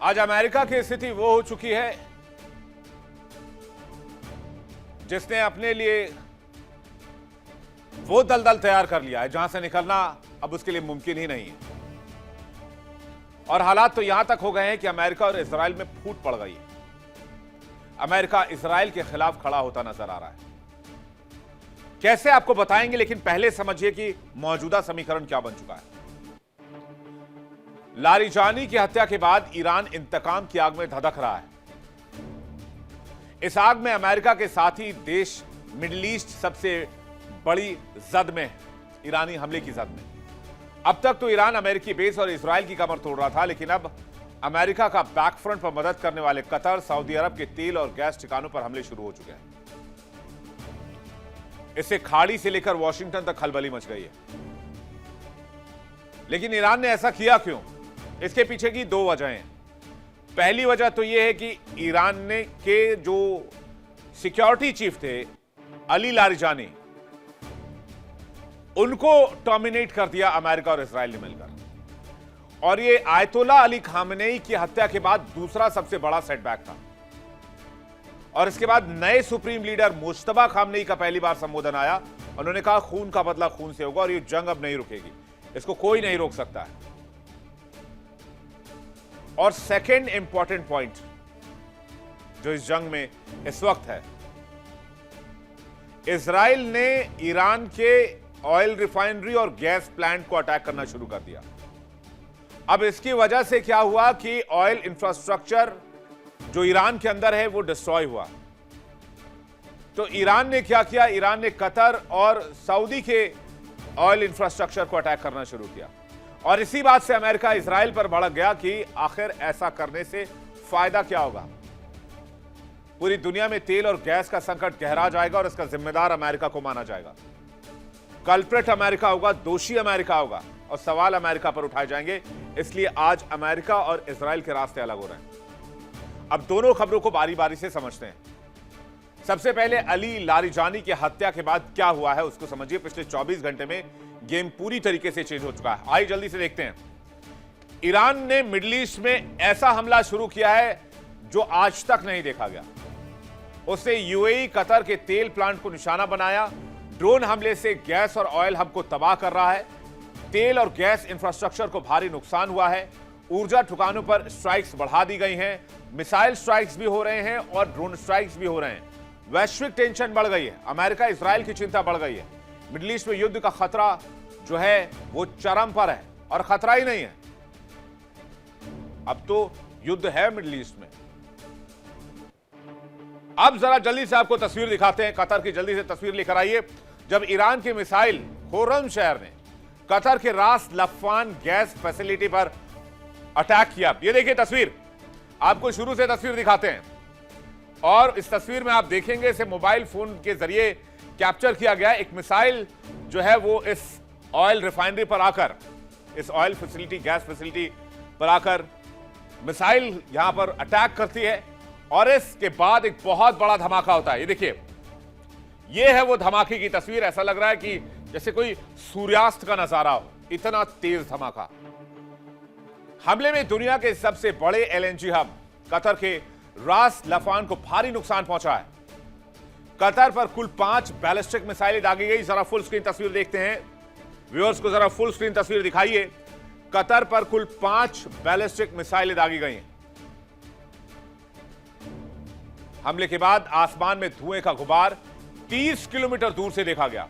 आज अमेरिका की स्थिति वो हो चुकी है जिसने अपने लिए वो दलदल तैयार कर लिया है जहां से निकलना अब उसके लिए मुमकिन ही नहीं है। और हालात तो यहां तक हो गए हैं कि अमेरिका और इजराइल में फूट पड़ गई है। अमेरिका इजराइल के खिलाफ खड़ा होता नजर आ रहा है। कैसे आपको बताएंगे, लेकिन पहले समझिए कि मौजूदा समीकरण क्या बन चुका है। लारिजानी की हत्या के बाद ईरान इंतकाम की आग में धधक रहा है। इस आग में अमेरिका के साथ ही देश मिडिल ईस्ट सबसे बड़ी जद में, ईरानी हमले की जद में। अब तक तो ईरान अमेरिकी बेस और इजराइल की कमर तोड़ रहा था, लेकिन अब अमेरिका का बैकफ्रंट पर मदद करने वाले कतर, सऊदी अरब के तेल और गैस ठिकानों पर हमले शुरू हो चुके हैं। इससे खाड़ी से लेकर वॉशिंगटन तक खलबली मच गई है। लेकिन ईरान ने ऐसा किया क्यों? इसके पीछे की दो वजहें हैं। पहली वजह तो यह है कि ईरान ने के जो सिक्योरिटी चीफ थे अली लारिजानी, उनको टर्मिनेट कर दिया अमेरिका और इजराइल ने मिलकर। और यह आयतुल्ला अली खामेनेई की हत्या के बाद दूसरा सबसे बड़ा सेटबैक था। और इसके बाद नए सुप्रीम लीडर मुश्तबा खामनेई का पहली बार संबोधन आया। उन्होंने कहा खून का बदला खून से होगा और ये जंग अब नहीं रुकेगी, इसको कोई नहीं रोक सकता है। और सेकेंड इंपॉर्टेंट पॉइंट जो इस जंग में इस वक्त है, इजराइल ने ईरान के ऑयल रिफाइनरी और गैस प्लांट को अटैक करना शुरू कर दिया। अब इसकी वजह से क्या हुआ कि ऑयल इंफ्रास्ट्रक्चर जो ईरान के अंदर है वो डिस्ट्रॉय हुआ। तो ईरान ने क्या किया? ईरान ने कतर और सऊदी के ऑयल इंफ्रास्ट्रक्चर को अटैक करना शुरू किया। और इसी बात से अमेरिका इजराइल पर भड़क गया कि आखिर ऐसा करने से फायदा क्या होगा। पूरी दुनिया में तेल और गैस का संकट गहरा जाएगा और इसका जिम्मेदार अमेरिका को माना जाएगा। कल्प्रेट अमेरिका होगा, दोषी अमेरिका होगा और सवाल अमेरिका पर उठाए जाएंगे। इसलिए आज अमेरिका और इजराइल के रास्ते अलग हो रहे हैं। अब दोनों खबरों को बारी बारी से समझते हैं। सबसे पहले अली लारिजानी की हत्या के बाद क्या हुआ है उसको समझिए। पिछले 24 घंटे में गेम पूरी तरीके से चेंज हो चुका है। आइए जल्दी से देखते हैं। ईरान ने मिडिल ईस्ट में ऐसा हमला शुरू किया है जो आज तक नहीं देखा गया। उसने यूएई, कतर के तेल प्लांट को निशाना बनाया। ड्रोन हमले से गैस और ऑयल हब को तबाह कर रहा है। तेल और गैस इंफ्रास्ट्रक्चर को भारी नुकसान हुआ है। ऊर्जा ठिकानों पर स्ट्राइक्स बढ़ा दी गई हैं। मिसाइल स्ट्राइक्स भी हो रहे हैं और ड्रोन स्ट्राइक्स भी हो रहे हैं। वैश्विक टेंशन बढ़ गई है। अमेरिका इजराइल की चिंता बढ़ गई है। मिडिल ईस्ट में युद्ध का खतरा जो है वो चरम पर है। और खतरा ही नहीं है, अब तो युद्ध है मिडिल ईस्ट में। अब जरा जल्दी से आपको तस्वीर दिखाते हैं। कतर की जल्दी से तस्वीर लेकर आइए। जब ईरान की मिसाइल खुर्रम शहर ने कतर के रास लफान गैस फैसिलिटी पर अटैक किया। ये देखिए तस्वीर, आपको शुरू से तस्वीर दिखाते हैं। और इस तस्वीर में आप देखेंगे इसे मोबाइल फोन के जरिए कैप्चर किया गया। एक मिसाइल जो है वो इस ऑयल रिफाइनरी पर आकर, इस ऑयल फैसिलिटी, गैस फैसिलिटी पर आकर मिसाइल यहां पर अटैक करती है। और इसके बाद एक बहुत बड़ा धमाका होता है। ये देखिए, ये है वो धमाके की तस्वीर। ऐसा लग रहा है कि जैसे कोई सूर्यास्त का नजारा हो, इतना तेज धमाका। हमले में दुनिया के सबसे बड़े एलएनजी हब कतर के रास लफान को भारी नुकसान पहुंचा है। कतर पर कुल 5 बैलिस्टिक मिसाइलें दागी गई। जरा फुल स्क्रीन तस्वीर देखते हैं। व्यूअर्स को जरा फुल स्क्रीन तस्वीर दिखाइए। कतर पर कुल 5 बैलिस्टिक मिसाइलें दागी गई हैं। हमले के बाद आसमान में धुएं का गुबार 30 किलोमीटर दूर से देखा गया।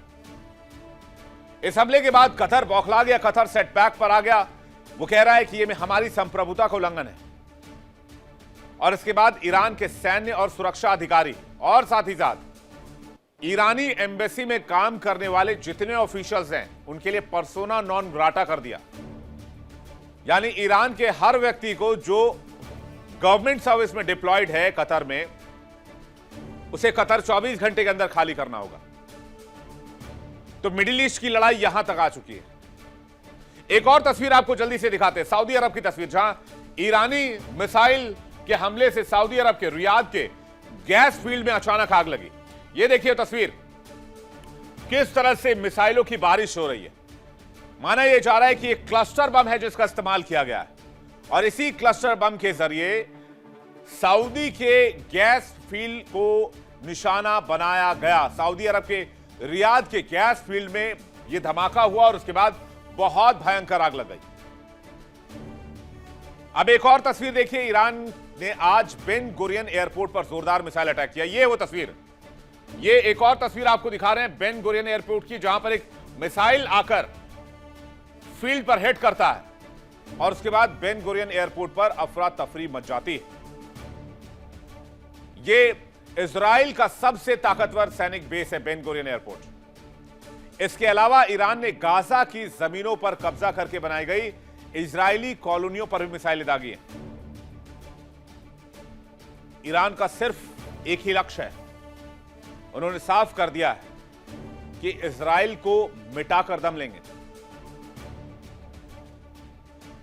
इस हमले के बाद कतर बौखला गया। कतर सेटबैक पर आ गया। वो कह रहा है कि यह हमारी संप्रभुता का उल्लंघन है। और इसके बाद ईरान के सैन्य और सुरक्षा अधिकारी और साथ ही साथ ईरानी एम्बेसी में काम करने वाले जितने ऑफिशियल्स हैं उनके लिए पर्सोना नॉन ग्राटा कर दिया। यानी ईरान के हर व्यक्ति को जो गवर्नमेंट सर्विस में डिप्लॉयड है कतर में, उसे कतर 24 घंटे के अंदर खाली करना होगा। तो मिडिल ईस्ट की लड़ाई यहां तक आ चुकी है। एक और तस्वीर आपको जल्दी से दिखाते हैं। सऊदी अरब की तस्वीर, जहां ईरानी मिसाइल के हमले से सऊदी अरब के रियाद के गैस फील्ड में अचानक आग लगी। यह देखिए तस्वीर, किस तरह से मिसाइलों की बारिश हो रही है। माना यह जा रहा है कि एक क्लस्टर बम है जिसका इस्तेमाल किया गया है। और इसी क्लस्टर बम के जरिए सऊदी के गैस फील्ड को निशाना बनाया गया। सऊदी अरब के रियाद के गैस फील्ड में यह धमाका हुआ और उसके बाद बहुत भयंकर आग लग गई। अब एक और तस्वीर देखिए, ईरान ने आज बेन गुरियन एयरपोर्ट पर जोरदार मिसाइल अटैक किया। ये वो तस्वीर, ये एक और तस्वीर आपको दिखा रहे हैं बेन गुरियन एयरपोर्ट की, जहां पर एक मिसाइल आकर फील्ड पर हिट करता है और उसके बाद बेन गुरियन एयरपोर्ट पर अफरा तफरी मच जाती है। यह इजराइल का सबसे ताकतवर सैनिक बेस है बेन गुरियन एयरपोर्ट। इसके अलावा ईरान ने गाजा की जमीनों पर कब्जा करके बनाई गई इजरायली कॉलोनियों पर भी मिसाइलें दागी हैं। ईरान का सिर्फ एक ही लक्ष्य है, उन्होंने साफ कर दिया है कि इजराइल को मिटाकर दम लेंगे।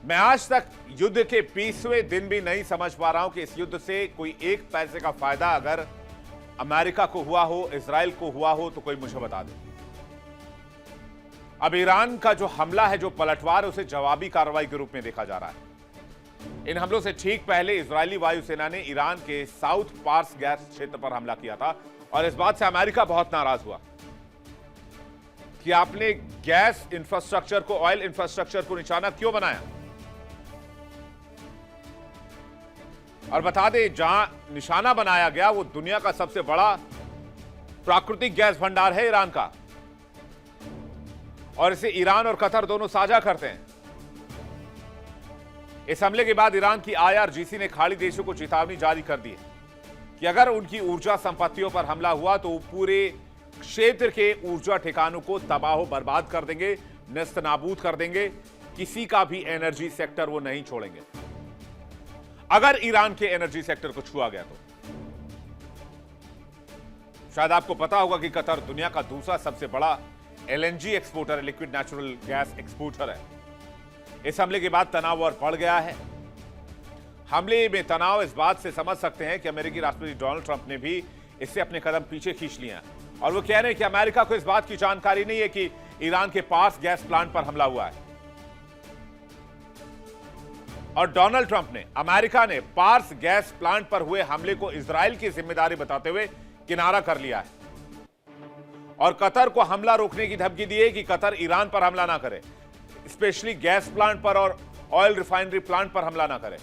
मैं आज तक युद्ध के 20वें दिन भी नहीं समझ पा रहा हूं कि इस युद्ध से कोई एक पैसे का फायदा अगर अमेरिका को हुआ हो, इजराइल को हुआ हो, तो कोई मुझे बता दे। अब ईरान का जो हमला है, जो पलटवार है, उसे जवाबी कार्रवाई के रूप में देखा जा रहा है। इन हमलों से ठीक पहले इजरायली वायुसेना ने ईरान के साउथ पार्स गैस क्षेत्र पर हमला किया था और इस बात से अमेरिका बहुत नाराज हुआ कि आपने गैस इंफ्रास्ट्रक्चर को, ऑयल इंफ्रास्ट्रक्चर को निशाना क्यों बनाया। और बता दें, जहां निशाना बनाया गया वो दुनिया का सबसे बड़ा प्राकृतिक गैस भंडार है ईरान का, और इसे ईरान और कतर दोनों साझा करते हैं। इस हमले के बाद ईरान की IRGC ने खाड़ी देशों को चेतावनी जारी कर दी है कि अगर उनकी ऊर्जा संपत्तियों पर हमला हुआ तो वो पूरे क्षेत्र के ऊर्जा ठिकानों को तबाह बर्बाद कर देंगे, नेस्त नाबूद कर देंगे, किसी का भी एनर्जी सेक्टर वो नहीं छोड़ेंगे अगर ईरान के एनर्जी सेक्टर को छुआ गया तो। शायद आपको पता होगा कि कतर दुनिया का दूसरा सबसे बड़ा LNG exporter, liquid natural gas exporter है। इस हमले के बाद तनाव और बढ़ गया है। हमले में तनाव इस बात से समझ सकते हैं कि अमेरिकी राष्ट्रपति डोनाल्ड ट्रंप ने भी इससे अपने कदम पीछे खींच लिए हैं और वो कह रहे हैं कि अमेरिका को इस बात की जानकारी नहीं है कि ईरान के पास गैस प्लांट पर हमला हुआ है। और डोनाल्ड ट्रंप ने, अमेरिका ने पार्स गैस प्लांट पर हुए हमले को इजराइल की जिम्मेदारी बताते हुए किनारा कर लिया है और कतर को हमला रोकने की धमकी दी है कि कतर ईरान पर हमला ना करे, स्पेशली गैस प्लांट पर और ऑयल रिफाइनरी प्लांट पर हमला ना करे।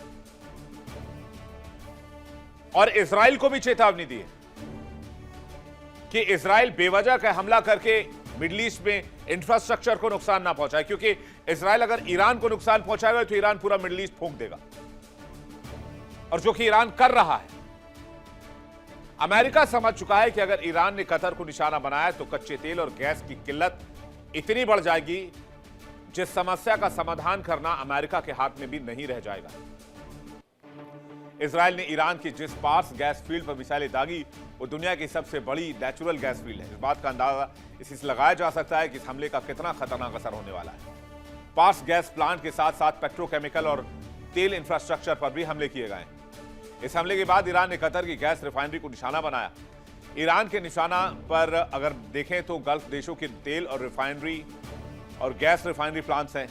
और इजराइल को भी चेतावनी दी है कि इजराइल बेवजह का हमला करके मिडिल ईस्ट में इंफ्रास्ट्रक्चर को नुकसान ना पहुंचाए, क्योंकि इजराइल अगर ईरान को नुकसान पहुंचाएगा तो ईरान पूरा मिडिल ईस्ट फूंक देगा, और जो कि ईरान कर रहा है। अमेरिका समझ चुका है कि अगर ईरान ने कतर को निशाना बनाया तो कच्चे तेल और गैस की किल्लत इतनी बढ़ जाएगी जिस समस्या का समाधान करना अमेरिका के हाथ में भी नहीं रह जाएगा। इजराइल ने ईरान की जिस पार्स गैस फील्ड पर मिसाइलें दागी वो दुनिया की सबसे बड़ी नेचुरल गैस फील्ड है। इस बात का अंदाजा इसी से लगाया जा सकता है कि इस हमले का कितना खतरनाक असर होने वाला है। पार्स गैस प्लांट के साथ साथ पेट्रोकेमिकल और तेल इंफ्रास्ट्रक्चर पर भी हमले किए गए। इस हमले के बाद ईरान ने कतर की गैस रिफाइनरी को निशाना बनाया। ईरान के निशाना पर अगर देखें तो गल्फ देशों के तेल और रिफाइनरी और गैस रिफाइनरी प्लांट्स हैं।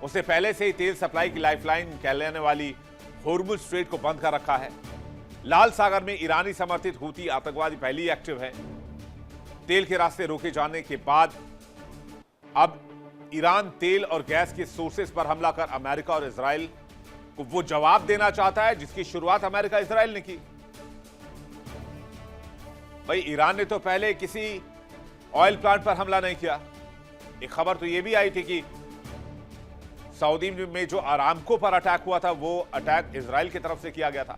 उससे पहले से ही तेल सप्लाई की लाइफलाइन कहलाने वाली होर्मुज स्ट्रेट को बंद कर रखा है। लाल सागर में ईरानी समर्थित हूती आतंकवादी पहले ही एक्टिव है। तेल के रास्ते रोके जाने के बाद अब ईरान तेल और गैस के सोर्सेस पर हमला कर अमेरिका और इजराइल को वो जवाब देना चाहता है जिसकी शुरुआत अमेरिका इजराइल ने की। भाई, ईरान ने तो पहले किसी ऑयल प्लांट पर हमला नहीं किया। एक खबर तो यह भी आई थी कि सऊदी में जो अरामको पर अटैक हुआ था वो अटैक इजराइल की तरफ से किया गया था,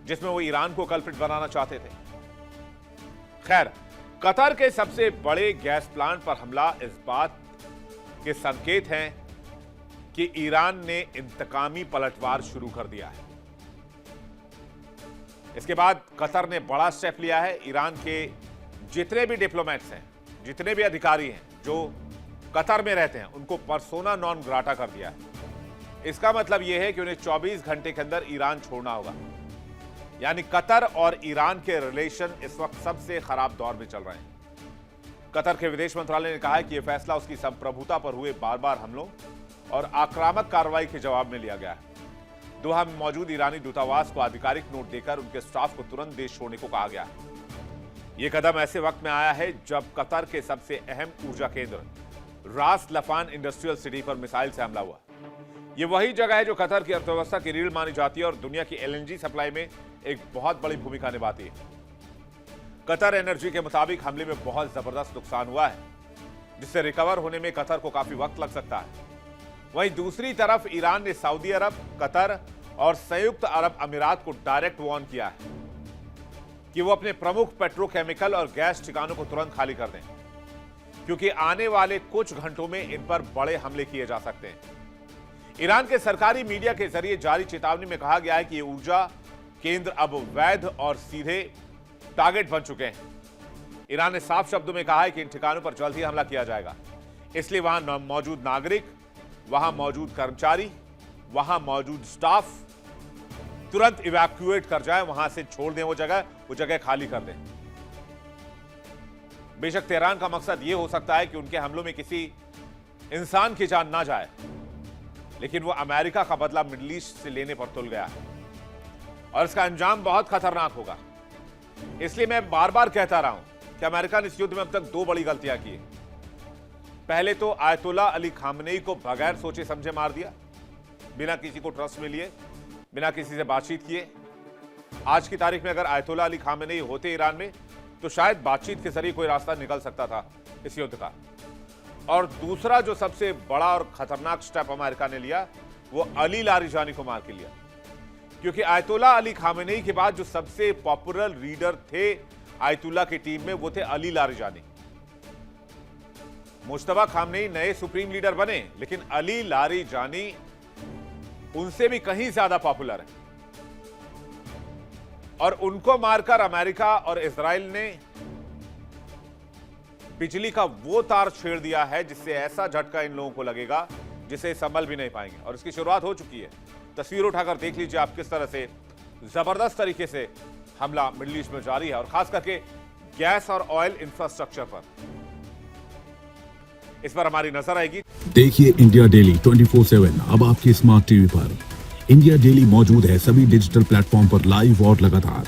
जिसमें वो ईरान को कल्प्रिट बनाना चाहते थे। खैर, कतर के सबसे बड़े गैस प्लांट पर हमला इस बात के संकेत हैं कि ईरान ने इंतकामी पलटवार शुरू कर दिया है। इसके बाद कतर ने बड़ा स्टेप लिया है। ईरान के जितने भी डिप्लोमेट्स हैं, जितने भी अधिकारी हैं जो कतर में रहते हैं, उनको पर्सोना नॉन ग्राटा कर दिया है। इसका मतलब यह है कि उन्हें 24 घंटे के अंदर ईरान छोड़ना होगा। यानी कतर और ईरान के रिलेशन इस वक्त सबसे खराब दौर में चल रहे हैं। कतर के विदेश मंत्रालय ने कहा है कि यह फैसला उसकी संप्रभुता पर हुए बार बार हमलों और आक्रामक कार्रवाई के जवाब में लिया गया है। दोहा में मौजूद ईरानी दूतावास को आधिकारिक नोट देकर उनके स्टाफ को तुरंत देश छोड़ने को कहा गया है। यह कदम ऐसे वक्त में आया है जब कतर के सबसे अहम ऊर्जा केंद्र रास लफान इंडस्ट्रियल सिटी पर मिसाइल से हमला हुआ। यह वही जगह है जो कतर की अर्थव्यवस्था की रीढ़ मानी जाती है और दुनिया की एलएनजी सप्लाई में एक बहुत बड़ी भूमिका निभाती है। कतर एनर्जी के मुताबिक हमले में बहुत जबरदस्त नुकसान हुआ है, जिससे रिकवर होने में कतर को काफी वक्त लग सकता है। वहीं दूसरी तरफ ईरान ने सऊदी अरब, कतर और संयुक्त अरब अमीरात को डायरेक्ट वार्न किया है कि वो अपने प्रमुख पेट्रोकेमिकल और गैस ठिकानों को तुरंत खाली कर दें, क्योंकि आने वाले कुछ घंटों में इन पर बड़े हमले किए जा सकते हैं। ईरान के सरकारी मीडिया के जरिए जारी चेतावनी में कहा गया है कि ये ऊर्जा केंद्र अब वैध और सीधे टारगेट बन चुके हैं। ईरान ने साफ शब्दों में कहा है कि इन ठिकानों पर जल्द ही हमला किया जाएगा, इसलिए वहां मौजूद नागरिक, वहां मौजूद कर्मचारी, वहां मौजूद स्टाफ तुरंत इवैक्यूएट कर जाए, वहां से छोड़ दें, वो जगह खाली कर दें। बेशक तेहरान का मकसद यह हो सकता है कि उनके हमलों में किसी इंसान की जान ना जाए, लेकिन वो अमेरिका का बदला मिडिल ईस्ट से लेने पर तुल गया है और इसका अंजाम बहुत खतरनाक होगा। इसलिए मैं बार बार कहता रहा हूं कि अमेरिका ने इस युद्ध में अब तक 2 बड़ी गलतियां की। पहले तो आयतुल्ला अली खामनेई को बगैर सोचे समझे मार दिया, बिना किसी को ट्रस्ट में लिए, बिना किसी से बातचीत किए। आज की तारीख में अगर आयतुल्ला अली खामनेई होते ईरान में तो शायद बातचीत के जरिए कोई रास्ता निकल सकता था इस युद्ध का। और दूसरा जो सबसे बड़ा और खतरनाक स्टेप अमेरिका ने लिया वो अली लारिजानी को मार के लिया, क्योंकि आयतुल्ला अली खामनेई के बाद जो सबसे पॉपुलर लीडर थे आयतुल्ला की टीम में वो थे अली लारिजानी। मुश्तबा खामनेई नए सुप्रीम लीडर बने, लेकिन अली लारिजानी उनसे भी कहीं ज्यादा पॉपुलर है और उनको मारकर अमेरिका और इजराइल ने बिजली का वो तार छेड़ दिया है जिससे ऐसा झटका इन लोगों को लगेगा जिसे संभल भी नहीं पाएंगे। और इसकी शुरुआत हो चुकी है। तस्वीर उठाकर देख लीजिए आप किस तरह से जबरदस्त तरीके से हमला मिडिल ईस्ट में जारी है और खास करके गैस और ऑयल इंफ्रास्ट्रक्चर पर इस पर हमारी नजर आएगी। देखिए इंडिया डेली 24/7 अब आपके स्मार्ट टीवी पर। इंडिया डेली मौजूद है सभी डिजिटल प्लेटफॉर्म पर लाइव और लगातार।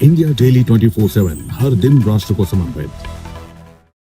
इंडिया डेली 24/7 हर दिन राष्ट्र को समर्पित।